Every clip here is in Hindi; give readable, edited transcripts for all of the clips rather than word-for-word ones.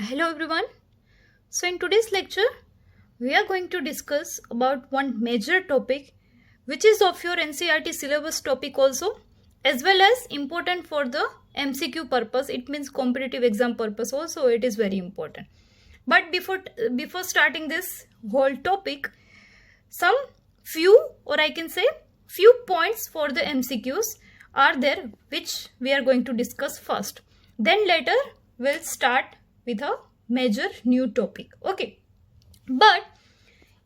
Hello everyone. So in today's lecture, we are going to discuss about one major topic which is of your NCERT syllabus topic also, as well as important for the MCQ purpose. It means competitive exam purpose also, it is very important. But before starting this whole topic, some few, or I can say few points for the MCQs are there which we are going to discuss first. Then later we'll start with a major new topic. Okay, but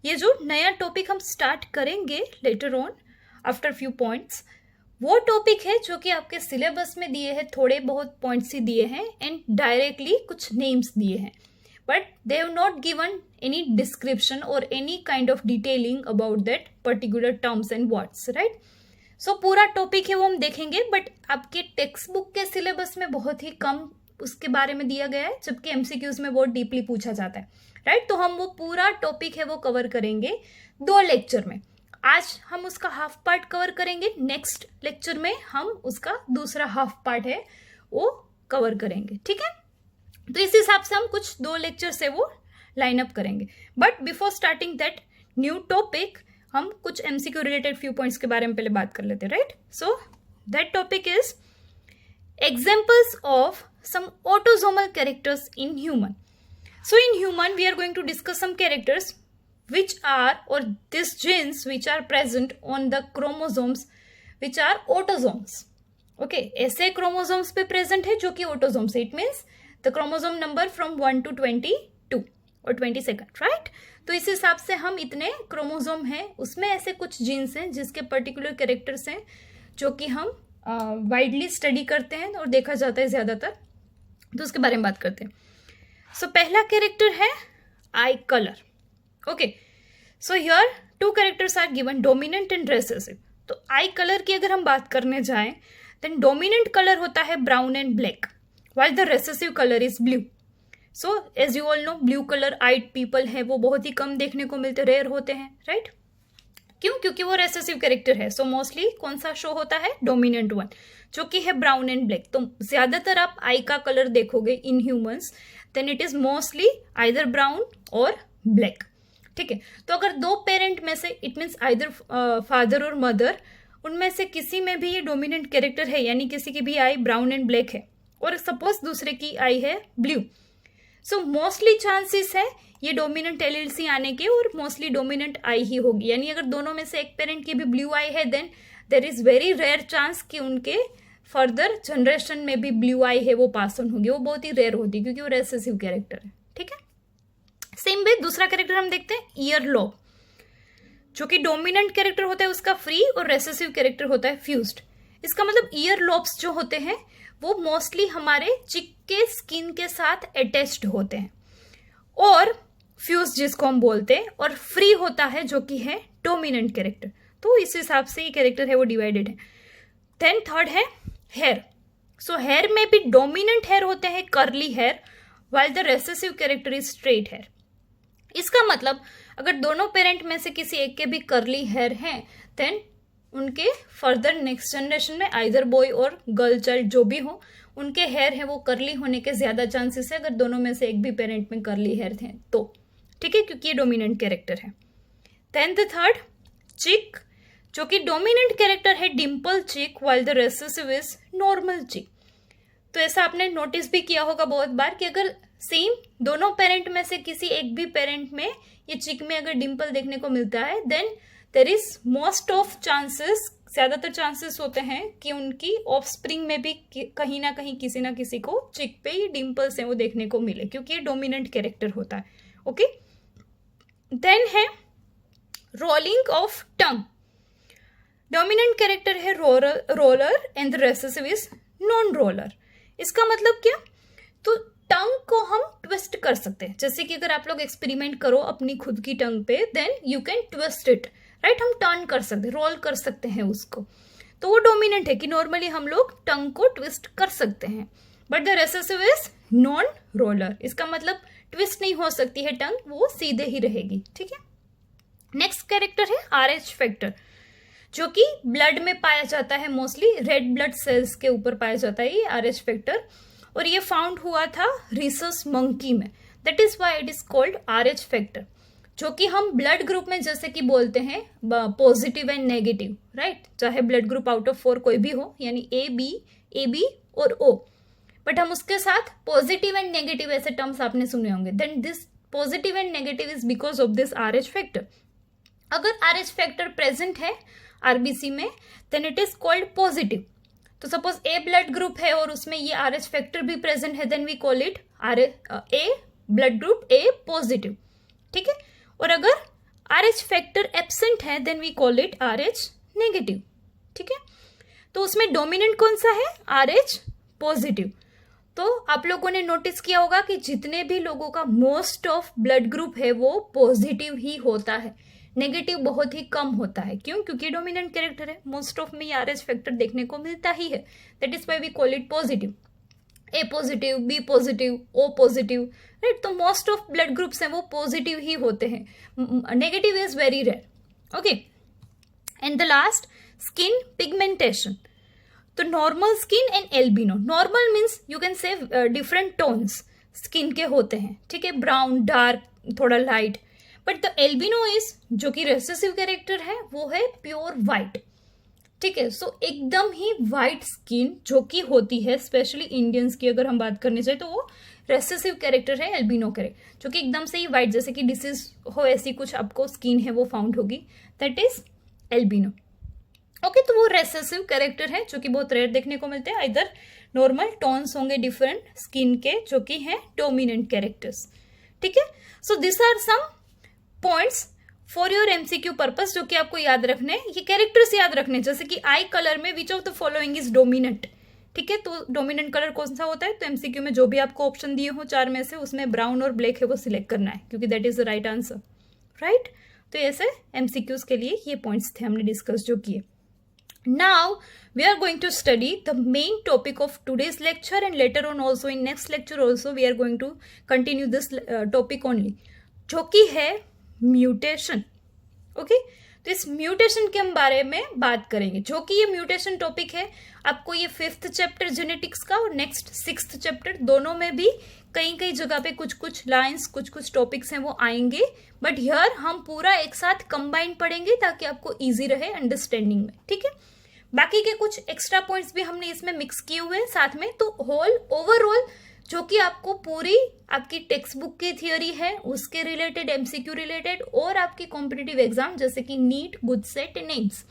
ये जो नया टॉपिक हम स्टार्ट करेंगे later on after few points, वो टॉपिक है जो कि आपके सिलेबस में दिए हैं, थोड़े बहुत पॉइंट्स ही दिए हैं एंड डायरेक्टली कुछ नेम्स दिए हैं, but they have not given any description और any kind of detailing about that particular terms and words, right. So पूरा टॉपिक है वो हम देखेंगे, बट आपके टेक्स्ट बुक के सिलेबस में बहुत ही कम उसके बारे में दिया गया है, जबकि एमसीक्यूज में बहुत डीपली पूछा जाता है, राइट. तो हम वो पूरा टॉपिक है वो कवर करेंगे 2 लेक्चर में. आज हम उसका हाफ पार्ट कवर करेंगे, नेक्स्ट लेक्चर में हम उसका दूसरा हाफ पार्ट है वो कवर करेंगे, ठीक है. तो इस हिसाब से हम कुछ 2 लेक्चर से वो लाइन अप करेंगे. But before starting that new topic, हम कुछ एमसीक्यू रिलेटेड फ्यू पॉइंट्स के बारे में पहले बात कर लेते हैं, right. So that topic is examples of some autosomal characters in human. So in human we are going to discuss some characters which are, or these genes which are present on the chromosomes which are autosomes. Okay, ऐसे chromosomes पे present है जो कि autosomes है. It means the chromosome number from 1 to 22 और 22nd, right. तो इस हिसाब से हम इतने क्रोमोसोम हैं, उसमें ऐसे कुछ जीन्स हैं जिसके पर्टिकुलर कैरेक्टर्स हैं जो कि हम वाइडली स्टडी करते हैं और देखा जाता है ज़्यादातर, तो उसके बारे में बात करते हैं. सो पहला कैरेक्टर है eye colour. Okay, so here 2 characters are given, dominant and recessive. तो आई कलर की अगर हम बात करने जाएं, देन डोमिनेंट कलर होता है brown and black, while the recessive colour is blue. So as you all know, blue colour eyed people है वो बहुत ही कम देखने को मिलते, रेयर होते हैं, राइट. क्यों? क्योंकि वो रेसेसिव कैरेक्टर है. सो मोस्टली कौन सा शो होता है? डोमिनेंट वन, जो कि है ब्राउन एंड ब्लैक. तो ज्यादातर आप आई का कलर देखोगे in humans, then it is mostly either brown और ब्लैक, ठीक है. तो अगर 2 पेरेंट में से, इट मीन्स आइदर फादर और मदर, उनमें से किसी में भी ये डोमिनेंट कैरेक्टर है, यानी किसी की भी आई ब्राउन एंड ब्लैक है और सपोज दूसरे की आई है ब्लू, सो मोस्टली चांसेस है ये डोमिनेंट एलएलसी आने के, और मोस्टली डोमिनेंट आई ही होगी. यानी अगर दोनों में से एक पेरेंट की भी ब्लू आई है, then there is very rare chance कि उनके फर्दर जनरेशन में भी ब्लू आई है वो पास ऑन होगी. वो बहुत ही रेयर होती है क्योंकि वो रेसेसिव कैरेक्टर है, ठीक है. सेम वे दूसरा कैरेक्टर हम देखते हैं ईयर लॉब, जो कि डोमिनेंट कैरेक्टर होता है उसका फ्री, और रेसेसिव कैरेक्टर होता है फ्यूज्ड. इसका मतलब ईयर लॉब्स जो होते हैं वो मोस्टली हमारे चिक के स्किन के साथ अटैच्ड होते हैं, और फ्यूज जिसको हम बोलते हैं, और फ्री होता है जो कि है डोमिनेंट कैरेक्टर. तो इस हिसाब से ये कैरेक्टर है वो डिवाइडेड है. देन थर्ड है हेयर. सो हेयर में भी डोमिनेंट हेयर होते हैं curly hair, while the recessive character is straight hair. इसका मतलब अगर दोनों पेरेंट में से किसी एक के भी कर्ली हेयर हैं, देन उनके फर्दर नेक्स्ट जनरेशन में आइदर बॉय और गर्ल चाइल्ड जो भी हो, उनके हेयर है वो कर्ली होने के ज्यादा चांसेस है अगर दोनों में से एक भी पेरेंट में कर्ली हेयर थे तो, ठीक है, क्योंकि ये डोमिनेंट कैरेक्टर है. देन द थर्ड चिक, जो कि डोमिनेंट कैरेक्टर है डिम्पल चिक, while the recessive is normal चिक. तो ऐसा आपने नोटिस भी किया होगा बहुत बार कि अगर सेम दोनों पेरेंट में से किसी एक भी पेरेंट में ये चिक में अगर डिम्पल देखने को मिलता है, then there is most of chances, ज्यादातर चांसेस होते हैं कि उनकी ऑफस्प्रिंग में भी कहीं ना कहीं किसी ना किसी को चिक पे ही डिम्पल्स हैं वो देखने को मिले, क्योंकि ये डोमिनेंट कैरेक्टर होता है. ओके. देन है rolling of tongue. Dominant character है roller and the recessive is non roller. इसका मतलब क्या? तो टंग को हम ट्विस्ट कर सकते हैं, जैसे कि अगर आप लोग एक्सपेरिमेंट करो अपनी खुद की टंग पे, then you can twist it, right. हम टर्न कर सकते हैं, रोल कर सकते हैं उसको. तो वो डोमिनेंट है कि नॉर्मली हम लोग टंग को ट्विस्ट कर सकते हैं, but the recessive is non roller. इसका मतलब ट्विस्ट नहीं हो सकती है टंग, वो सीधे ही रहेगी, ठीक है. नेक्स्ट कैरेक्टर है RH फैक्टर, जो कि ब्लड में पाया जाता है, मोस्टली रेड ब्लड सेल्स के ऊपर पाया जाता है ये RH फैक्टर, और ये फाउंड हुआ था रिसस मंकी में। That is why it is called RH factor, जो कि हम ब्लड ग्रुप में जैसे कि बोलते हैं पॉजिटिव एंड नेगेटिव, राइट, चाहे ब्लड ग्रुप आउट ऑफ 4 कोई भी हो, यानी AB और O, बट हम उसके साथ पॉजिटिव एंड नेगेटिव ऐसे टर्म्स आपने सुने होंगे। Then this positive and negative is because of this RH factor. अगर RH फैक्टर प्रेजेंट है RBC में then it is called positive. तो सपोज A ब्लड ग्रुप है और उसमें ये RH फैक्टर भी प्रेजेंट है, then we call it A blood group A positive, ठीक है। और अगर RH फैक्टर एब्सेंट है then we call it RH negative, ठीक है। तो उसमें डोमिनेंट कौन सा है? RH positive. तो आप लोगों ने नोटिस किया होगा कि जितने भी लोगों का मोस्ट ऑफ ब्लड ग्रुप है वो पॉजिटिव ही होता है, नेगेटिव बहुत ही कम होता है। क्यों? क्योंकि डोमिनेंट कैरेक्टर है, मोस्ट ऑफ में RH फैक्टर देखने को मिलता ही है। That is why we call it positive. A positive, B positive, O positive, right. तो मोस्ट ऑफ ब्लड ग्रुप्स हैं वो पॉजिटिव ही होते हैं, negative is very rare, okay. And the last, skin pigmentation. तो normal skin and albino. Normal means you can say different tones skin के होते हैं, ठीक है, ब्राउन, डार्क, थोड़ा light. But the albino is, जो कि रेसेसिव कैरेक्टर है, वो है प्योर वाइट, ठीक है। सो एकदम ही वाइट स्किन जो कि होती है, स्पेशली इंडियंस की अगर हम बात करनी चाहिए तो वो रेसेसिव कैरेक्टर है एल्बिनो कैरेक्टर, जो कि एकदम से ही वाइट, जैसे कि डिसीज हो ऐसी कुछ आपको स्किन है वो फाउंड होगी, दैट इज एल्बिनो, ओके। तो वो रेसेसिव कैरेक्टर है जो कि बहुत रेयर देखने को मिलते हैं। इधर नॉर्मल टोन्स होंगे डिफरेंट स्किन के जो कि हैं डोमिनेंट कैरेक्टर्स, ठीक है। So this are some points for your MCQ purpose जो कि आपको याद रखने, ये कैरेक्टर्स याद रखने, जैसे कि आई कलर में विच of the following is dominant, ठीक है। तो डोमिनेंट कलर कौन सा होता है? तो MCQ में जो भी आपको ऑप्शन दिए हो 4 में से, उसमें ब्राउन और ब्लैक है वो सिलेक्ट करना है, क्योंकि that is the right answer, right. तो ऐसे MCQs के लिए ये पॉइंट्स थे हमने डिस्कस जो किए। Now we are going to study the main topic of today's lecture, and later on also in next lecture also we are going to continue this topic only, जो कि है म्यूटेशन, ओके। तो इस म्यूटेशन के हम बारे में बात करेंगे, जो कि ये म्यूटेशन टॉपिक है। आपको ये 5th चैप्टर जेनेटिक्स का और नेक्स्ट 6th चैप्टर दोनों में भी कई जगह पे कुछ लाइंस, कुछ टॉपिक्स हैं वो आएंगे, बट हियर हम पूरा एक साथ कंबाइन पढ़ेंगे ताकि आपको इजी रहे अंडरस्टैंडिंग में, ठीक है। बाकी के कुछ एक्स्ट्रा पॉइंट्स भी हमने इसमें मिक्स किए हुए हैं साथ में। तो होल ओवरऑल जो कि आपको पूरी आपकी टेक्स्ट बुक की थियोरी है उसके रिलेटेड, MCQ रिलेटेड, और आपकी कॉम्पिटिटिव एग्जाम जैसे कि नीट, गुड सेट, एम्स,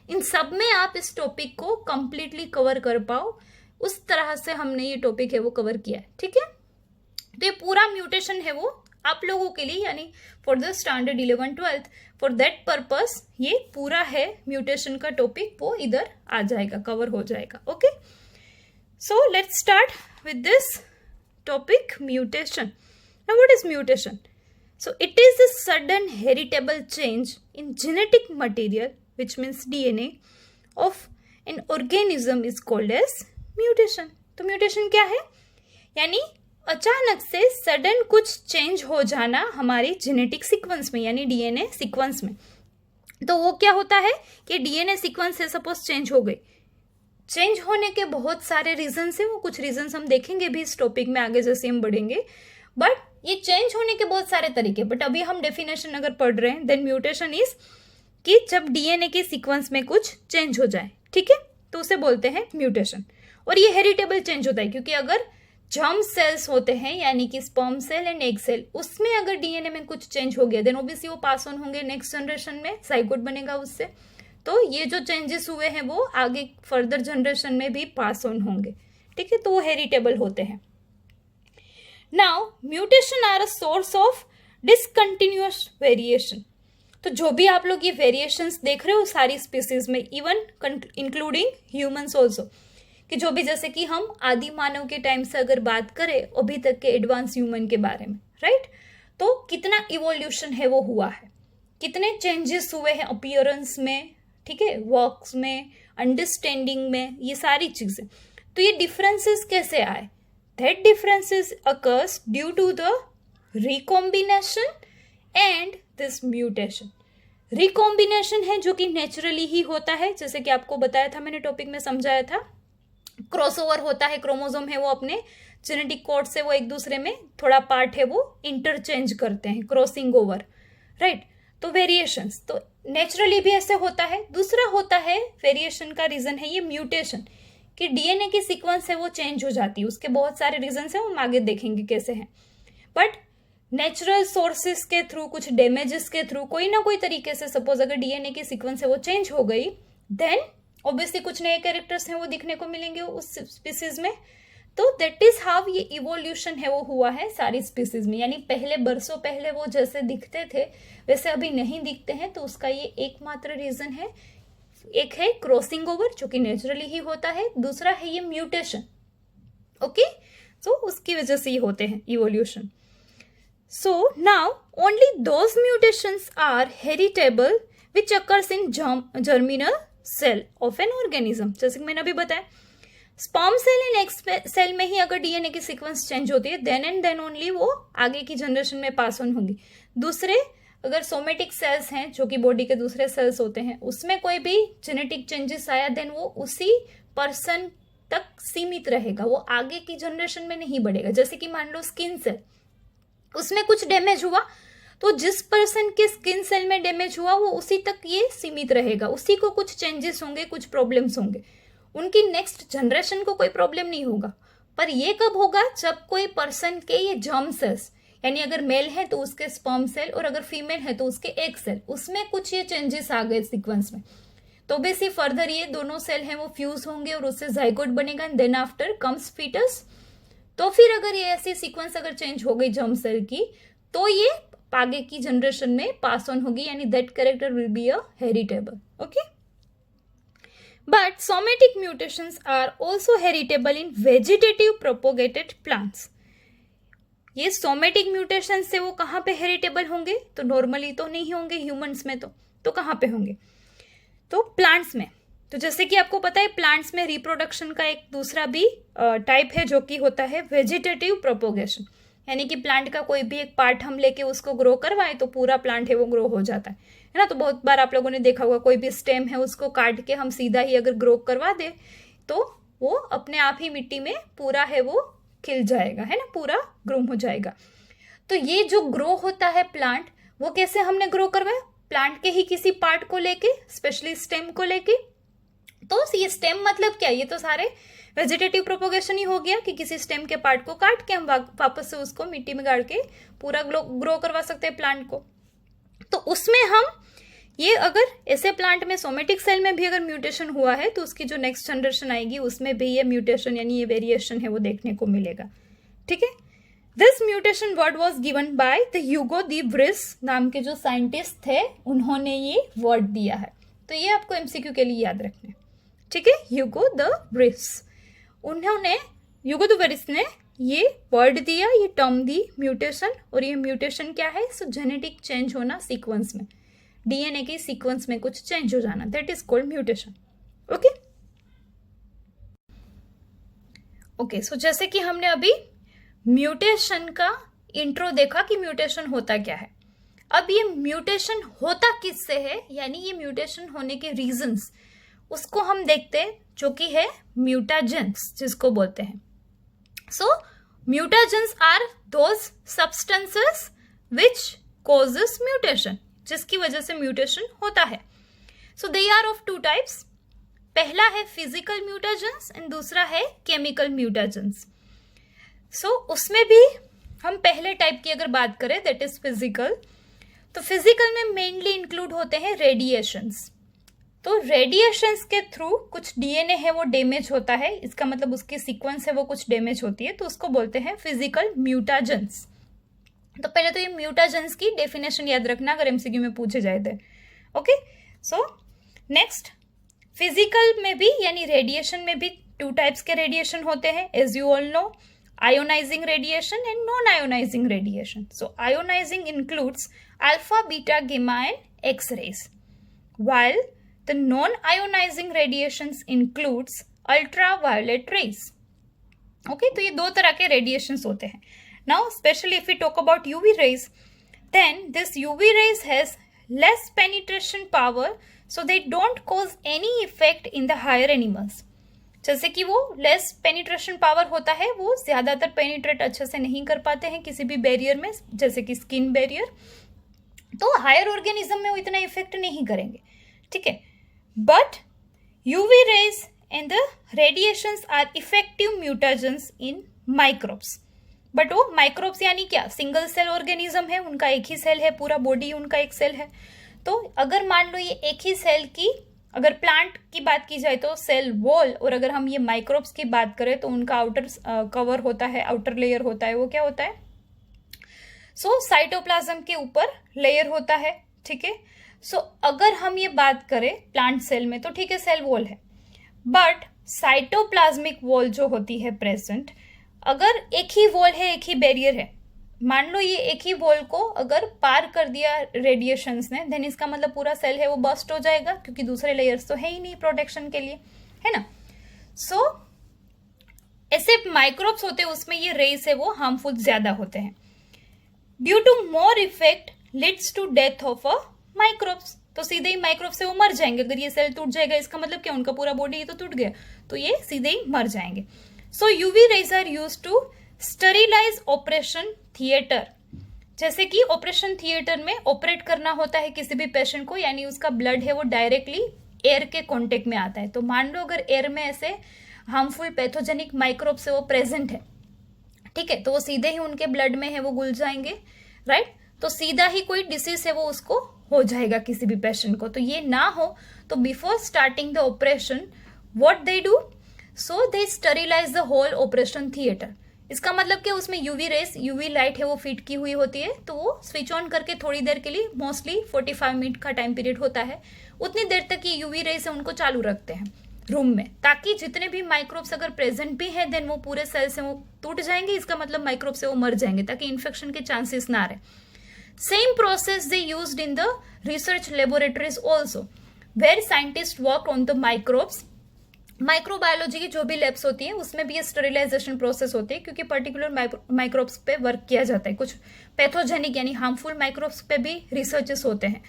इन सब में आप इस टॉपिक को कंप्लीटली कवर कर पाओ, उस तरह से हमने ये टॉपिक है वो कवर किया है, ठीक है। तो ये पूरा म्यूटेशन है वो आप लोगों के लिए, यानी for the standard 11-12, for that purpose ये पूरा है म्यूटेशन का टॉपिक, वो इधर आ जाएगा, कवर हो जाएगा, okay. So let's start with this topic, mutation. Now what is mutation? So it is a sudden heritable change in genetic material, which means DNA, of an organism is called as mutation. तो mutation क्या है? यानी अचानक से सडन कुछ चेंज हो जाना हमारी जेनेटिक सीक्वेंस में, यानी DNA सीक्वेंस में। तो वो क्या होता है कि DNA सीक्वेंस से सपोज चेंज हो गई, चेंज होने के बहुत सारे रीजंस हैं, वो कुछ रीजंस हम देखेंगे भी इस टॉपिक में आगे जैसे हम बढ़ेंगे, बट ये चेंज होने के बहुत सारे तरीके। बट अभी हम डेफिनेशन अगर पढ़ रहे हैं, देन म्यूटेशन इज कि जब DNA के सीक्वेंस में कुछ चेंज हो जाए, ठीक है, तो उसे बोलते हैं म्यूटेशन। और ये हेरिटेबल चेंज होता है, क्योंकि अगर जर्म सेल्स होते हैं यानी कि sperm cell and egg cell, उसमें अगर DNA में कुछ चेंज हो गया देन ऑब्वियसली वो पास ऑन होंगे नेक्स्ट जनरेशन में, जाइगोट बनेगा उससे। तो ये जो चेंजेस हुए हैं वो आगे फर्दर जनरेशन में भी पास ऑन होंगे, ठीक है, तो वो हेरिटेबल होते हैं। Now mutation are a source of discontinuous variation. तो जो भी आप लोग ये वेरिएशंस देख रहे हो सारी स्पीसीज में, इवन इंक्लूडिंग ह्यूमंस ऑल्सो, कि जो भी जैसे कि हम आदि मानव के टाइम से अगर बात करें अभी तक के एडवांस ह्यूमन के बारे में, राइट, तो कितना इवोल्यूशन है वो हुआ है, कितने चेंजेस हुए हैं अपीयरेंस में, ठीक है, वर्क्स में, अंडरस्टैंडिंग में, ये सारी चीजें। तो ये डिफरेंसेस कैसे आए? That differences occurs due to the recombination and this mutation. Recombination है जो कि नेचुरली ही होता है, जैसे कि आपको बताया था मैंने टॉपिक में समझाया था, क्रॉसओवर होता है, क्रोमोसोम है वो अपने जेनेटिक कोड से वो एक दूसरे में थोड़ा पार्ट है वो इंटरचेंज करते हैं, क्रॉसिंग ओवर, राइट। तो वेरिएशंस तो नेचुरली भी ऐसे होता है। दूसरा होता है वेरिएशन का रीजन है ये म्यूटेशन, कि डीएनए की सीक्वेंस है वो चेंज हो जाती है। उसके बहुत सारे रीजन है, हम आगे देखेंगे कैसे हैं। बट नेचुरल सोर्सेस के थ्रू, कुछ डैमेजेस के थ्रू, कोई ना कोई तरीके से सपोज अगर डीएनए की सीक्वेंस है वो चेंज हो गई, देन ऑब्वियसली कुछ नए कैरेक्टर्स हैं वो दिखने को मिलेंगे उस स्पीसीज में। तो दैट इज हाउ ये इवोल्यूशन है वो हुआ है सारी स्पीसीज में। यानी पहले बरसों पहले वो जैसे दिखते थे वैसे अभी नहीं दिखते हैं, तो उसका ये एकमात्र रीजन है। एक है क्रॉसिंग ओवर जो कि नेचुरली ही होता है, दूसरा है ये म्यूटेशन। ओके, तो उसकी वजह से ये होते हैं evolution. So now only those mutations are heritable which occurs in germinal cell of an organism। जैसे कि मैंने अभी बताया, sperm cell and egg cell में ही अगर डीएनए की सीक्वेंस चेंज होती है देन एंड देन ओनली वो आगे की जनरेशन में पास ऑन होंगी। दूसरे अगर सोमेटिक सेल्स हैं जो कि बॉडी के दूसरे सेल्स होते हैं, उसमें कोई भी जेनेटिक चेंजेस आया देन वो उसी पर्सन तक सीमित रहेगा, वो आगे की जनरेशन में नहीं बढ़ेगा। जैसे कि मान लो स्किन सेल, उसमें कुछ डैमेज हुआ तो जिस पर्सन के स्किन सेल में डैमेज हुआ वो उसी तक ये सीमित रहेगा, उसी को कुछ चेंजेस होंगे, कुछ प्रॉब्लम्स होंगे, उनकी नेक्स्ट जनरेशन को कोई प्रॉब्लम नहीं होगा। पर ये कब होगा, जब कोई पर्सन के ये जर्म सेल्स, यानी अगर मेल है तो उसके स्पर्म सेल और अगर फीमेल है तो उसके एग सेल, उसमें कुछ ये चेंजेस आ गए सीक्वेंस में, तो बेसिक फर्दर ये दोनों सेल हैं वो फ्यूज होंगे और उससे जाइगोट बनेगा and then after comes foetus. तो फिर अगर ये ऐसी सीक्वेंस अगर चेंज हो गई जर्म सेल की तो ये आगे की जनरेशन में पास ऑन होगी, यानी that character will be a heritable. Okay, but somatic mutations are also heritable in vegetative propagated plants. ये सोमेटिक म्यूटेशन से वो कहाँ पे हेरिटेबल होंगे, तो नॉर्मली तो नहीं होंगे ह्यूमंस में, तो कहाँ पे होंगे, तो प्लांट्स में। तो जैसे कि आपको पता है प्लांट्स में रिप्रोडक्शन का एक दूसरा भी टाइप है जो कि होता है वेजिटेटिव प्रोपोगेशन, यानी कि प्लांट का कोई भी एक पार्ट हम लेके उसको ग्रो करवाए तो पूरा प्लांट है वो ग्रो हो जाता है ना। तो बहुत बार आप लोगों ने देखा होगा कोई भी स्टेम है उसको काट के हम सीधा ही अगर ग्रो करवा दे तो वो अपने आप ही मिट्टी में पूरा है वो खिल जाएगा, है ना, पूरा ग्रूम हो जाएगा। तो ये जो ग्रो होता है प्लांट, वो कैसे हमने ग्रो करवाया, प्लांट के ही किसी पार्ट को लेके, स्पेशली स्टेम को लेके। तो ये स्टेम मतलब क्या, ये तो सारे वेजिटेटिव प्रोपोगेशन ही हो गया कि किसी स्टेम के पार्ट को काट के हम वापस से उसको मिट्टी में गाड़ के पूरा ग्रो करवा सकते हैं प्लांट को। तो उसमें हम ये अगर ऐसे प्लांट में सोमेटिक सेल में भी अगर म्यूटेशन हुआ है तो उसकी जो नेक्स्ट जनरेशन आएगी उसमें भी ये म्यूटेशन यानी ये वेरिएशन है वो देखने को मिलेगा। ठीक है, this mutation word was given by the Hugo the Vries नाम के जो साइंटिस्ट थे, उन्होंने ये वर्ड दिया है। तो ये आपको एमसीक्यू के लिए याद रखना है। ठीक है, ह्यूगो द व्रिस, उन्होंने ह्यूगो द व्रिस ने ये वर्ड दिया, ये टर्म दी म्यूटेशन। और ये म्यूटेशन क्या है, सो जेनेटिक चेंज होना सीक्वेंस में, डीएनए के सीक्वेंस में कुछ चेंज हो जाना, that is called mutation. Okay okay, so जैसे कि हमने अभी म्यूटेशन का इंट्रो देखा कि म्यूटेशन होता क्या है। अब ये म्यूटेशन होता किससे है, यानी ये म्यूटेशन होने के रीजंस, उसको हम देखते हैं, जो कि है म्यूटाजेंस जिसको बोलते हैं। So mutagens are those substances which causes mutation, जिसकी वजह से म्यूटेशन होता है। So they are of two types, पहला है फिजिकल म्यूटाजेंस एंड दूसरा है केमिकल म्यूटाजेंस। सो उसमें भी हम पहले टाइप की अगर बात करें दैट इज फिजिकल, तो फिजिकल में मेनली इंक्लूड होते हैं रेडिएशंस। तो रेडिएशंस के थ्रू कुछ डीएनए है वो डैमेज होता है, इसका मतलब उसकी सीक्वेंस है वो कुछ डैमेज होती है, तो उसको बोलते हैं फिजिकल म्यूटाजेंस। तो पहले तो ये म्यूटाजेंस की डेफिनेशन याद रखना अगर एमसीक्यू में पूछे जाए तो। ओके, सो नेक्स्ट, फिजिकल में भी यानी रेडिएशन में भी टू टाइप्स के रेडिएशन होते हैं, as you all know, ionizing radiation and non-ionizing radiation. So ionizing includes alpha, beta, gamma and X-rays, while the non-ionizing radiations includes ultraviolet rays. Okay, तो ये दो तरह के radiations होते हैं. Now, especially if we talk about UV rays, then this UV rays has less penetration power, so they don't cause any effect in the higher animals. जैसे कि वो लेस पेनिट्रेशन पावर होता है, वो ज्यादातर पेनिट्रेट अच्छे से नहीं कर पाते हैं किसी भी बैरियर में, जैसे कि स्किन बैरियर, तो हायर ऑर्गेनिज्म में वो इतना इफेक्ट नहीं करेंगे, ठीक है। But UV rays and the radiations are effective mutagens in microbes. But वो माइक्रोब्स यानी क्या, सिंगल सेल ऑर्गेनिज्म है, उनका एक ही सेल है, पूरा बॉडी उनका एक सेल है। तो अगर मान लो ये एक ही सेल की, अगर प्लांट की बात की जाए तो सेल वॉल, और अगर हम ये माइक्रोब्स की बात करें तो उनका आउटर कवर होता है, आउटर लेयर होता है, वो क्या होता है, साइटोप्लाज्म के ऊपर लेयर होता है, ठीक है। अगर हम ये बात करें प्लांट सेल में तो ठीक है सेल वॉल है, बट साइटोप्लाज्मिक वॉल जो होती है प्रेजेंट, अगर एक ही वॉल है, एक ही बैरियर है, मान लो ये एक ही वॉल को अगर पार कर दिया रेडिएशंस ने, देन इसका मतलब पूरा सेल है वो बस्ट हो जाएगा, क्योंकि दूसरे लेयर्स तो है ही नहीं प्रोटेक्शन के लिए, है ना। ऐसे माइक्रोब्स होते हैं उसमें ये रेस है वो हार्मफुल ज्यादा होते हैं। Due to more effect leads to death of a microbes, तो सीधे ही माइक्रोब से वो मर जाएंगे। अगर ये सेल टूट जाएगा इसका मतलब क्या, उनका पूरा बॉडी तो टूट गया, तो ये सीधे ही मर जाएंगे। UV rays are used to sterilise operation theatre, जैसे कि ऑपरेशन थिएटर में ऑपरेट करना होता है किसी भी पेशेंट को, यानी उसका ब्लड है वो डायरेक्टली एयर के कांटेक्ट में आता है। तो मान लो अगर एयर में ऐसे हार्मफुल पैथोजेनिक माइक्रोब से वो प्रेजेंट है, ठीक है, तो वो सीधे ही उनके ब्लड में है वो घुल जाएंगे, राइट। तो सीधा ही कोई डिसीज है वो उसको हो जाएगा किसी भी पेशेंट को। तो ये ना हो तो before starting the operation what they do, they sterilise the whole operation theatre. इसका मतलब कि उसमें यूवी रेस, यूवी लाइट है वो फिट की हुई होती है, तो वो स्विच ऑन करके थोड़ी देर के लिए, मोस्टली 45 मिनट का टाइम पीरियड होता है, उतनी देर तक ये यूवी रेस है उनको चालू रखते हैं रूम में, ताकि जितने भी माइक्रोब्स अगर प्रेजेंट भी हैं देन वो पूरे सेल से वो टूट जाएंगे, इसका मतलब माइक्रोब से वो मर जाएंगे, ताकि इन्फेक्शन के चांसेस ना रहे। Same process they used in the research laboratories also, where scientist work on the microbes. Microbiology की जो भी लैब्स होती हैं उसमें भी ये स्टेरिलाइजेशन प्रोसेस होती है, क्योंकि पर्टिकुलर माइक्रोब्स पे वर्क किया जाता है। कुछ पैथोजेनिक यानी हार्मफुल माइक्रोब्स पे भी रिसर्चेस होते हैं,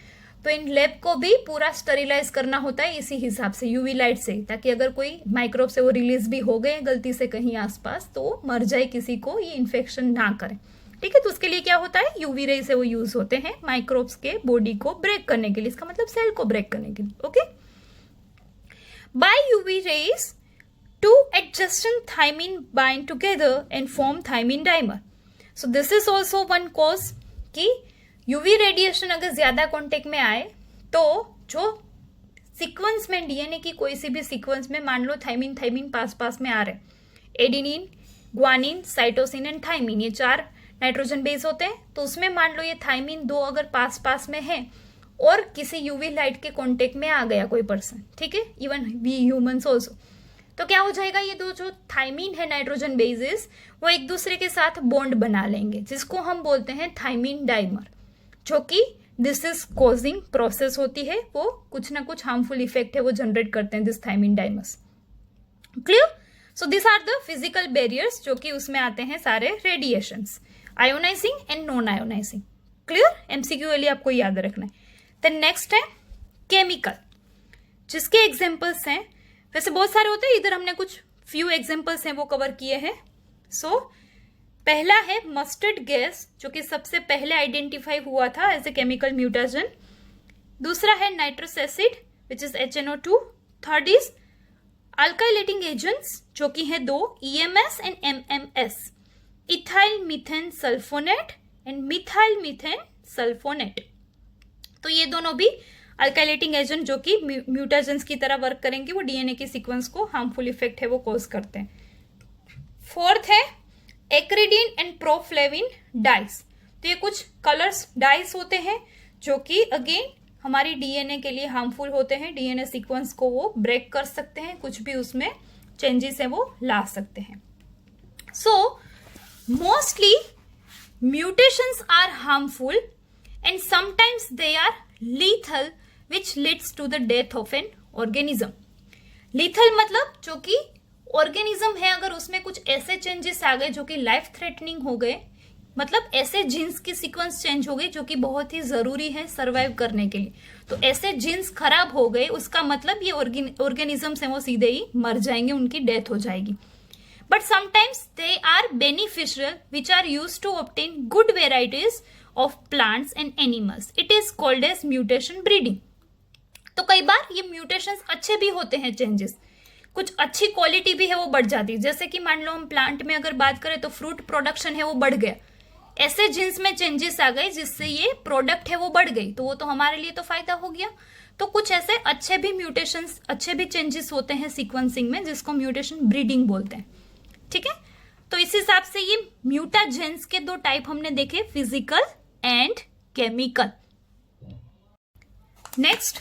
तो इन लैब को भी पूरा स्टेरिलाइज करना होता है इसी हिसाब से, यूवी लाइट से, ताकि अगर कोई माइक्रोब से वो रिलीज भी हो गए गलती से कहीं आसपास तो वो मर जाए, किसी को ये इन्फेक्शन ना करे, ठीक है। तो उसके लिए क्या होता है, यूवी रे से वो यूज होते हैं माइक्रोब्स के बॉडी को ब्रेक करने के लिए, इसका मतलब सेल को ब्रेक करने के लिए, okay. By UV rays, two adjacent thymine bind together and form thymine dimer. So this is also one cause कि UV रेडिएशन अगर ज्यादा कांटेक्ट में आए तो जो सीक्वेंस में डीएनए की कोई सी भी सीक्वेंस में मान लो थाइमिन पास में आ रहे, adenine, guanine, cytosine and thymine, ये 4 नाइट्रोजन बेस होते हैं, तो उसमें मान लो ये थाइमिन 2 अगर पास में है और किसी यूवी लाइट के कांटेक्ट में आ गया कोई पर्सन, ठीक है, इवन वी ह्यूमंस ऑल्सो, तो क्या हो जाएगा, ये दो जो थाइमिन है नाइट्रोजन बेसेस वो एक दूसरे के साथ बॉन्ड बना लेंगे, जिसको हम बोलते हैं थाइमिन डाइमर, जो कि दिस इज कॉजिंग प्रोसेस होती है, वो कुछ ना कुछ हार्मफुल इफेक्ट है वो जनरेट करते हैं this thymine dimers. Clear. So this are the physical barriers जो कि उसमें आते हैं सारे radiations, ionizing and non ionizing. Clear, MCQ के लिए आपको याद रखना है। देन नेक्स्ट है केमिकल, जिसके एग्जांपल्स हैं, वैसे बहुत सारे होते हैं, इधर हमने कुछ फ्यू एग्जांपल्स हैं वो कवर किए हैं। पहला है मस्टर्ड गैस, जो कि सबसे पहले आइडेंटिफाई हुआ था एज ए केमिकल म्यूटेशन। दूसरा है nitrous acid which is HNO2। Third is alkylating agents, जो कि है 2, EMS and MMS, ethyl methane sulphonate and methyl methane sulphonate. तो ये दोनों भी अल्काइलेटिंग एजेंट जो कि म्यूटेशंस की तरह वर्क करेंगे, वो डीएनए के सीक्वेंस को हार्मफुल इफेक्ट है वो कॉज करते हैं। फोर्थ है एक्रिडिन एंड प्रोफ्लेविन डाइस, तो ये कुछ कलर्स डाइस होते हैं जो कि अगेन हमारी डीएनए के लिए हार्मफुल होते हैं, डीएनए सीक्वेंस को वो ब्रेक कर सकते हैं, कुछ भी उसमें चेंजेस है वो ला सकते हैं। Mostly mutations are harmful and sometimes they are lethal which leads to the death of an organism. lethal मतलब जो कि ऑर्गेनिज्म है अगर उसमें कुछ ऐसे चेंजेस आ गए जो कि लाइफ थ्रेटनिंग हो गए मतलब ऐसे जीन्स की सीक्वेंस चेंज हो गई जो कि बहुत ही जरूरी है सरवाइव करने के लिए। तो ऐसे जीन्स खराब हो गए, उसका मतलब ये ऑर्गेनिजम्स हैं वो सीधे ही मर जाएंगे, उनकी डेथ हो जाएगी। But sometimes they are beneficial which are use to obtain good varieties of plants and animals. It is called as mutation breeding. तो कई बार ये म्यूटेशंस अच्छे भी होते हैं, चेंजेस कुछ अच्छी क्वालिटी भी है वो बढ़ जाती है। जैसे कि मान लो हम प्लांट में अगर बात करें तो फ्रूट प्रोडक्शन है वो बढ़ गया, ऐसे जीन्स में चेंजेस आ गए जिससे ये प्रोडक्ट है वो बढ़ गई, तो वो तो हमारे लिए तो फायदा हो गया। तो कुछ ऐसे अच्छे भी म्यूटेशंस, अच्छे भी चेंजेस होते हैं सीक्वेंसिंग में, जिसको म्यूटेशन ब्रीडिंग बोलते हैं। ठीक है, तो इस हिसाब से ये म्यूटाजेंस के दो टाइप हमने देखे, फिजिकल एंड केमिकल। नेक्स्ट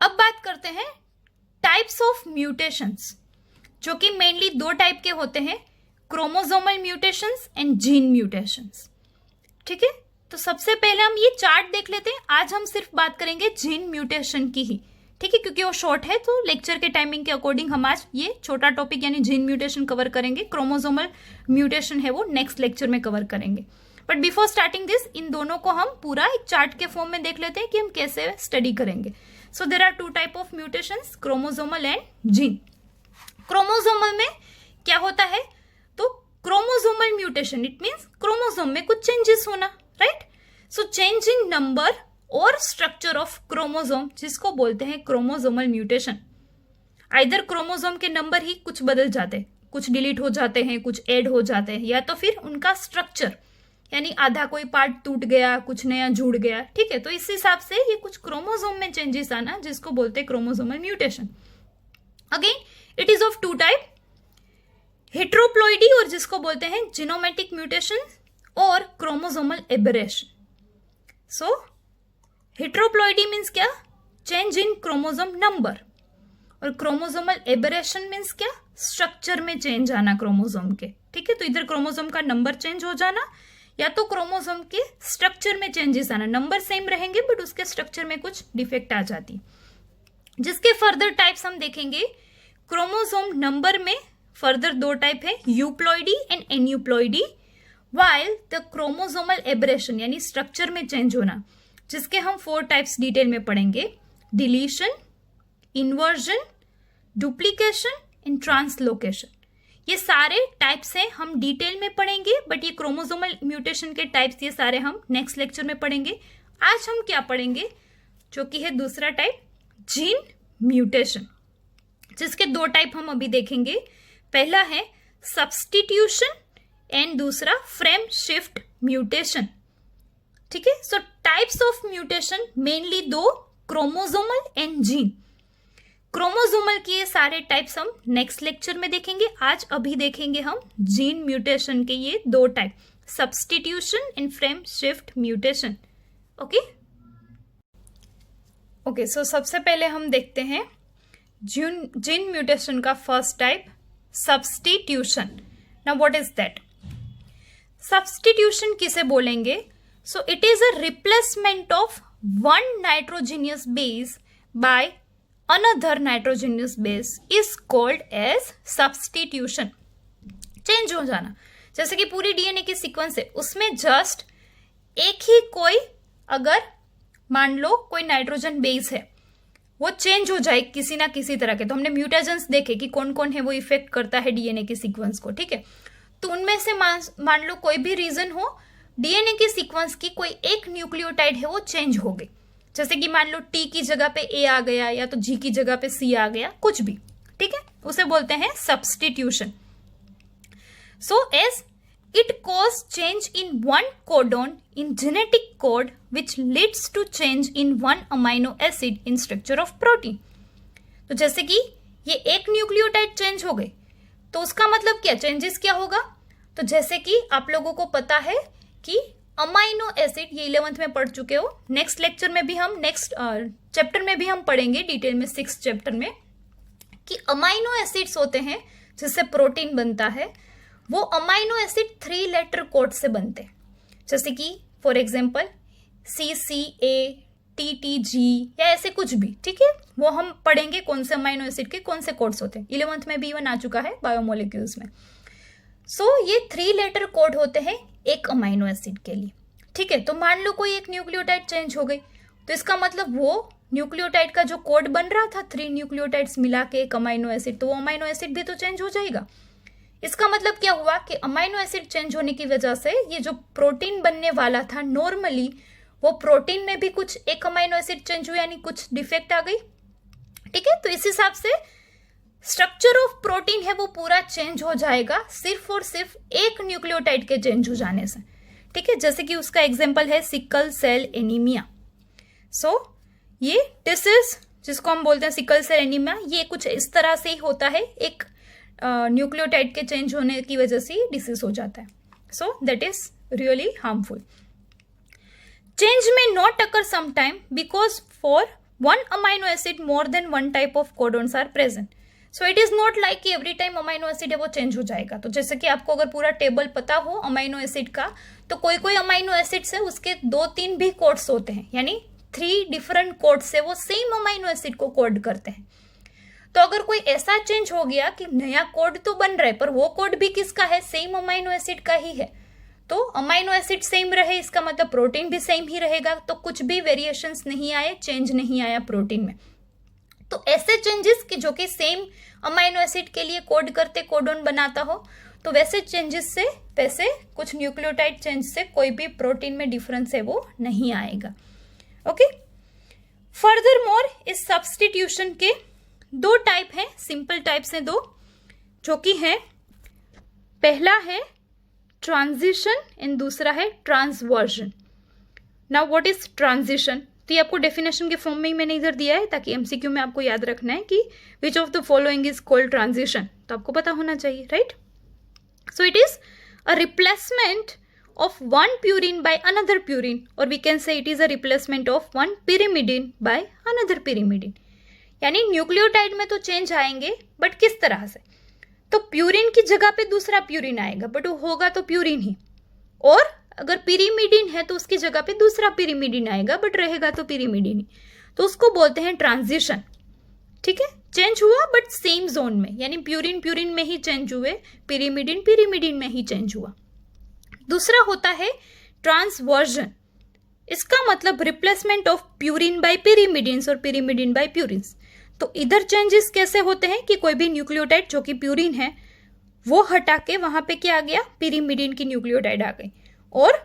अब बात करते हैं टाइप्स ऑफ म्यूटेशंस, जो कि मेनली दो टाइप के होते हैं, chromosomal mutations and gene mutations. ठीक है, तो सबसे पहले हम ये चार्ट देख लेते हैं। आज हम सिर्फ बात करेंगे जीन म्यूटेशन की ही, ठीक है, क्योंकि वो शॉर्ट है तो लेक्चर के टाइमिंग के अकॉर्डिंग हम आज ये छोटा टॉपिक यानी जीन म्यूटेशन कवर करेंगे। क्रोमोसोमल म्यूटेशन है वो नेक्स्ट लेक्चर में कवर करेंगे। बट बिफोर स्टार्टिंग दिस, इन दोनों को हम पूरा एक चार्ट के फॉर्म में देख लेते हैं कि हम कैसे स्टडी करेंगे। So there are two type of mutations, chromosomal and gene. Chromosomal में क्या होता है, तो chromosomal mutation it means chromosome में कुछ चेंजेस होना, right. So change in number और स्ट्रक्चर ऑफ क्रोमोसोम, जिसको बोलते हैं क्रोमोसोमल म्यूटेशन। आइदर क्रोमोसोम के नंबर ही कुछ बदल जाते हैं, कुछ डिलीट हो जाते हैं, कुछ ऐड हो जाते हैं, या तो फिर उनका स्ट्रक्चर यानी आधा कोई पार्ट टूट गया, कुछ नया जुड़ गया। ठीक है, तो इस हिसाब से ये कुछ क्रोमोसोम में चेंजेस आना, जिसको बोलते हैं chromosomal mutation. Again it is of two type, heteroploidy और जिसको बोलते हैं जीनोमेटिक म्यूटेशन, और chromosomal aberration. So heteroploidy means क्या, चेंज इन क्रोमोसोम नंबर, और क्रोमोसोमल एबरेशन मीन्स क्या, स्ट्रक्चर में चेंज आना क्रोमोसोम के। ठीक है, तो इधर क्रोमोसोम का नंबर चेंज हो जाना, या तो क्रोमोसोम के स्ट्रक्चर में चेंजेस आना, नंबर सेम रहेंगे बट उसके स्ट्रक्चर में कुछ डिफेक्ट आ जाती। जिसके फर्दर टाइप्स हम देखेंगे, क्रोमोसोम नंबर में फर्दर दो टाइप है, euploidy and aneuploidy, while the chromosomal aberration यानी स्ट्रक्चर में चेंज होना, जिसके हम 4 टाइप्स डिटेल में पढ़ेंगे, deletion, inversion, duplication and translocation. ये सारे टाइप्स हैं, हम डिटेल में पढ़ेंगे, बट ये क्रोमोसोमल म्यूटेशन के टाइप्स ये सारे हम नेक्स्ट लेक्चर में पढ़ेंगे। आज हम क्या पढ़ेंगे, जो कि है दूसरा टाइप, जीन म्यूटेशन, जिसके दो टाइप हम अभी देखेंगे। पहला है सब्स्टिट्यूशन एंड दूसरा फ्रेम शिफ्ट म्यूटेशन। ठीक है, सो टाइप्स ऑफ म्यूटेशन मेनली दो, क्रोमोसोमल एंड जीन। क्रोमोसोमल के ये सारे टाइप्स हम नेक्स्ट लेक्चर में देखेंगे। आज अभी देखेंगे हम जीन म्यूटेशन के ये दो type, substitution and frame shift mutation. Okay, so सबसे पहले हम देखते हैं जीन म्यूटेशन का first type, substitution. Now what is that? Substitution किसे बोलेंगे? So it is a replacement of one nitrogenous base by another nitrogenous base is called as substitution। Change हो जाना, जैसे कि पूरी डीएनए की सीक्वेंस है, उसमें जस्ट एक ही कोई, अगर मान लो कोई नाइट्रोजन बेस है, वो चेंज हो जाए किसी ना किसी तरह के, तो हमने म्यूटेशंस देखे कि कौन कौन है वो इफेक्ट करता है डीएनए की सीक्वेंस को। ठीक है, तो उनमें से मान लो कोई भी रीजन हो, डीएनए की सीक्वेंस की कोई एक न्यूक्लियोटाइड है वो चेंज हो गई, जैसे कि मान लो टी की जगह पे ए आ गया, या तो जी की जगह पे सी आ गया, कुछ भी। ठीक है, उसे बोलते हैं substitution. So as it cause change in one codon in genetic code which leads to change in one amino acid in structure of protein. तो जैसे कि ये एक न्यूक्लियोटाइड चेंज हो गए, तो उसका मतलब क्या, चेंजेस क्या होगा? तो जैसे कि आप लोगों को पता है कि अमाइनो एसिड, ये 11th में पढ़ चुके हो, नेक्स्ट लेक्चर में भी हम, नेक्स्ट चैप्टर में भी हम पढ़ेंगे डिटेल में, 6th चैप्टर में, कि अमाइनो एसिड्स होते हैं जिससे प्रोटीन बनता है, वो अमाइनो एसिड 3 लेटर कोड से बनते हैं, जैसे कि फॉर एग्जांपल CCA, TTG या ऐसे कुछ भी। ठीक है, वो हम पढ़ेंगे कौन से अमाइनो एसिड के कौन से कोड्स होते हैं, 11th में भी वन आ चुका है बायोमोलिक्यूल्स में। ये 3 लेटर कोड होते हैं एक अमाइनो एसिड के लिए, ठीक है। तो मान लो कोई एक न्यूक्लियोटाइड चेंज हो गई, तो इसका मतलब वो न्यूक्लियोटाइड का जो कोड बन रहा था 3 न्यूक्लियोटाइड्स मिला के एक अमाइनो एसिड, तो वो अमाइनो एसिड भी तो चेंज हो जाएगा। इसका मतलब क्या हुआ कि अमाइनो एसिड चेंज होने की वजह से ये जो प्रोटीन बनने वाला था नॉर्मली, वो प्रोटीन में भी कुछ एक अमाइनो एसिड चेंज हुआ, यानी कुछ डिफेक्ट आ गई, ठीक है। तो इस हिसाब से स्ट्रक्चर ऑफ प्रोटीन है वो पूरा चेंज हो जाएगा सिर्फ और सिर्फ एक न्यूक्लियोटाइड के चेंज हो जाने से, ठीक है। जैसे कि उसका एग्जांपल है सिकल सेल एनीमिया। ये डिसीज जिसको हम बोलते हैं सिकल सेल एनीमिया, ये कुछ इस तरह से ही होता है, एक न्यूक्लियोटाइड के चेंज होने की वजह से ये डिसीज हो जाता है। That is really harmful. Change may not occur sometime because for one amino acid more than one type of codons are present. So it is not like कि every time अमाइनो एसिड है वो चेंज हो जाएगा। तो जैसे कि आपको अगर पूरा टेबल पता हो अमाइनो एसिड का, तो कोई कोई अमाइनो एसिड से उसके 2-3 भी कोड्स होते हैं, यानी 3 डिफरेंट कोड से वो सेम अमाइनो एसिड को कोड करते हैं। तो अगर कोई ऐसा चेंज हो गया कि नया कोड तो बन रहा है पर वो कोड भी किसका है, सेम अमाइनो एसिड का ही है, तो अमाइनो एसिड सेम रहे इसका मतलब प्रोटीन भी सेम ही रहेगा, तो कुछ भी वेरिएशंस नहीं आए, चेंज नहीं आया प्रोटीन में। तो ऐसे चेंजेस कि जो कि सेम अमाइनो एसिड के लिए कोड करते कोडोन बनाता हो, तो वैसे चेंजेस से, वैसे कुछ न्यूक्लियोटाइड चेंज से कोई भी प्रोटीन में डिफरेंस है वो नहीं आएगा। ओके, फर्दर मोर इस सब्सटीट्यूशन के 2 टाइप हैं, सिंपल टाइप्स हैं 2, जो कि है पहला है ट्रांजिशन एंड दूसरा है transversion. Now what is transition? तो ये आपको डेफिनेशन के फॉर्म में ही मैंने इधर दिया है ताकि एमसीक्यू में आपको याद रखना है कि which of the following is called transition, तो आपको पता होना चाहिए, right. So it is a replacement of one purine by another purine, और we can say it is a replacement of one pyrimidine by another pyrimidine. यानी न्यूक्लियोटाइड में तो चेंज आएंगे, बट किस तरह से? तो प्यूरिन की जगह पे दूसरा प्यूरिन आएगा, बट वो होगा तो प्यूरिन ही, और अगर पिरिमिडिन है तो उसकी जगह पे दूसरा पिरिमिडिन आएगा, बट रहेगा तो पिरिमिडिन ही, तो उसको बोलते हैं ट्रांजिशन, ठीक है। चेंज हुआ बट सेम जोन में, यानी प्यूरिन प्यूरिन में ही चेंज हुए, पिरिमिडिन पिरिमिडिन में ही चेंज हुआ। दूसरा होता है ट्रांसवर्जन, इसका मतलब replacement of purine by pyrimidines और पिरिमिडिन बाय प्यूरिन्स। तो इधर चेंजेस कैसे होते हैं कि कोई भी न्यूक्लियोटाइड जो कि प्यूरिन है वो हटा के वहां पे क्या आ गया, पिरिमिडिन की न्यूक्लियोटाइड आ गई, और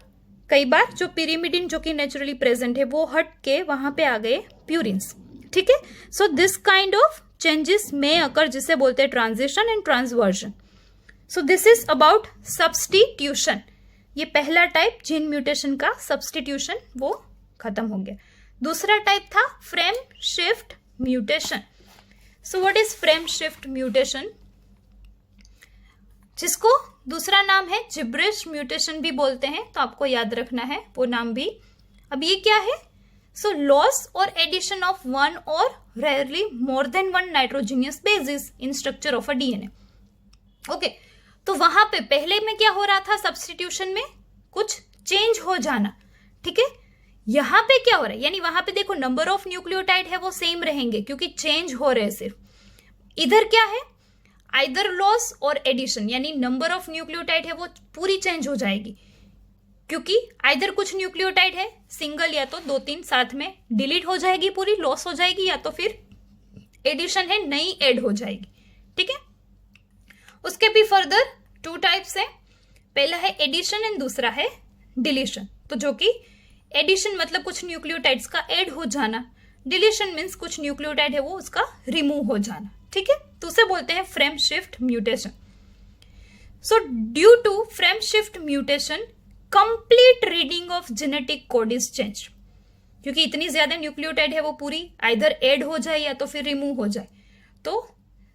कई बार जो पिरिमिडिन जो कि नेचुरली प्रेजेंट है वो हट के वहां पे आ गए प्यूरिन्स, ठीक है। So this kind of changes में अकर, जिसे बोलते हैं transition and transversion. So this is about substitution. ये पहला टाइप जीन म्यूटेशन का, सब्सटीट्यूशन वो खत्म हो गया। दूसरा टाइप था frame shift mutation. So what is frame shift mutation, जिसको दूसरा नाम है जिब्रिश म्यूटेशन भी बोलते हैं, तो आपको याद रखना है वो नाम भी। अब ये क्या है? सो लॉस और एडिशन ऑफ वन और rarely more than one nitrogenous basis in structure of a DNA. Okay, तो वहां पे पहले में क्या हो रहा था, सब्सटीट्यूशन में कुछ चेंज हो जाना, ठीक है। यहां पे क्या हो रहा है, यानी वहां पे देखो नंबर ऑफ न्यूक्लियोटाइड है वो सेम रहेंगे क्योंकि चेंज हो रहे हैं सिर्फ। इधर क्या है, आइदर लॉस और एडिशन, यानी नंबर ऑफ न्यूक्लियोटाइड है वो पूरी चेंज हो जाएगी क्योंकि आइदर कुछ न्यूक्लियोटाइड है सिंगल या तो 2-3 साथ में डिलीट हो जाएगी, पूरी लॉस हो जाएगी, या तो फिर एडिशन है नई ऐड हो जाएगी, ठीक है। उसके भी फर्दर 2 टाइप्स है, पहला है एडिशन एंड दूसरा है डिलीशन। तो जो कि एडिशन मतलब कुछ न्यूक्लियोटाइड्स का ऐड हो जाना, डिलीशन मीन्स कुछ न्यूक्लियोटाइड है वो उसका रिमूव हो जाना, ठीक है। तो उसे बोलते हैं frame shift mutation. So due to frame shift mutation complete reading of genetic code is change, क्योंकि इतनी ज्यादा न्यूक्लियोटाइड है वो पूरी आइदर ऐड हो जाए या तो फिर रिमूव हो जाए, तो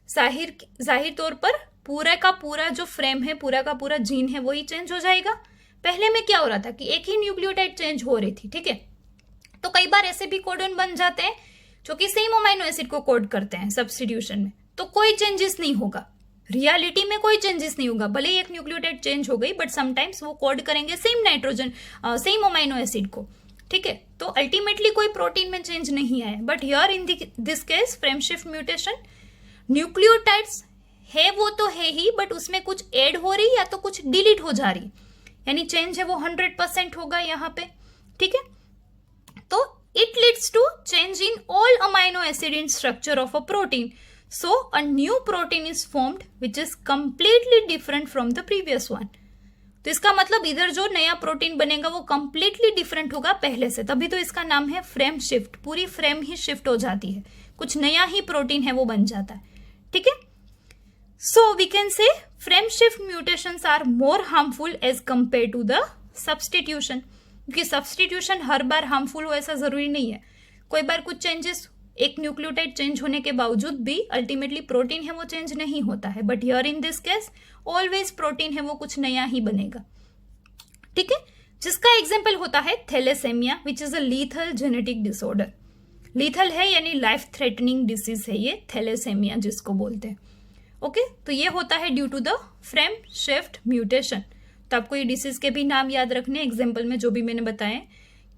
जाहिर तौर पर पूरा का पूरा जो फ्रेम है, पूरा का पूरा जीन है वही चेंज हो जाएगा। पहले में क्या हो रहा था कि एक ही न्यूक्लियोटाइड चेंज हो रही थी, ठीक है। तो कई बार ऐसे भी कोडन बन जाते हैं जो कि सेम अमाइनो एसिड को कोड करते हैं सब्स्टिट्यूशन में, तो कोई चेंजेस नहीं होगा, रियलिटी में कोई चेंजेस नहीं होगा। भले ही एक न्यूक्लियोटाइड चेंज हो गई बट समटाइम्स वो कोड करेंगे same nitrogen same amino acid को, ठीक है। तो अल्टीमेटली कोई प्रोटीन में चेंज नहीं आया, but here in this case frame shift mutation nucleotides है वो तो है ही, बट उसमें कुछ ऐड हो रही या तो कुछ डिलीट हो जा रही, यानी चेंज है वो 100% होगा यहाँ पे, ठीक है। तो it leads to change in all amino acid in structure of a protein. So a new protein is formed which is completely different from the previous one. तो इसका मतलब इधर जो नया प्रोटीन बनेगा वो कंप्लीटली डिफरेंट होगा पहले से, तभी तो इसका नाम है फ्रेम शिफ्ट। पूरी फ्रेम ही शिफ्ट हो जाती है, कुछ नया ही प्रोटीन है वो बन जाता है, ठीक है। So we can say frame shift mutations are more harmful as compare to the substitution, क्योंकि सब्सटीट्यूशन हर बार हार्मफुल हो ऐसा जरूरी नहीं है। कोई बार कुछ चेंजेस, एक न्यूक्लियोटाइड चेंज होने के बावजूद भी अल्टीमेटली प्रोटीन है वो चेंज नहीं होता है, but here in this case always protein है वो कुछ नया ही बनेगा, ठीक है। जिसका एग्जाम्पल होता है thalassemia which is a lethal genetic disorder. Lethal है यानी लाइफ थ्रेटनिंग डिसीज है ये थैलेसेमिया जिसको बोलते हैं, ओके। तो ये होता है due to the frame shift mutation. तो आपको ये डिसीज के भी नाम याद रखने एग्जाम्पल में जो भी मैंने बताए,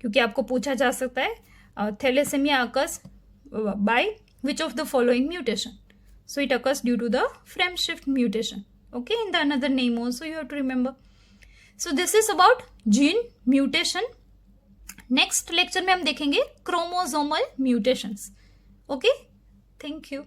क्योंकि आपको पूछा जा सकता है thalassemia occurs by which of the following mutation. So it occurs due to the frame shift mutation, okay. In the another name also you have to remember. So this is about gene mutation. Next lecture में हम देखेंगे chromosomal mutations, okay. Thank you.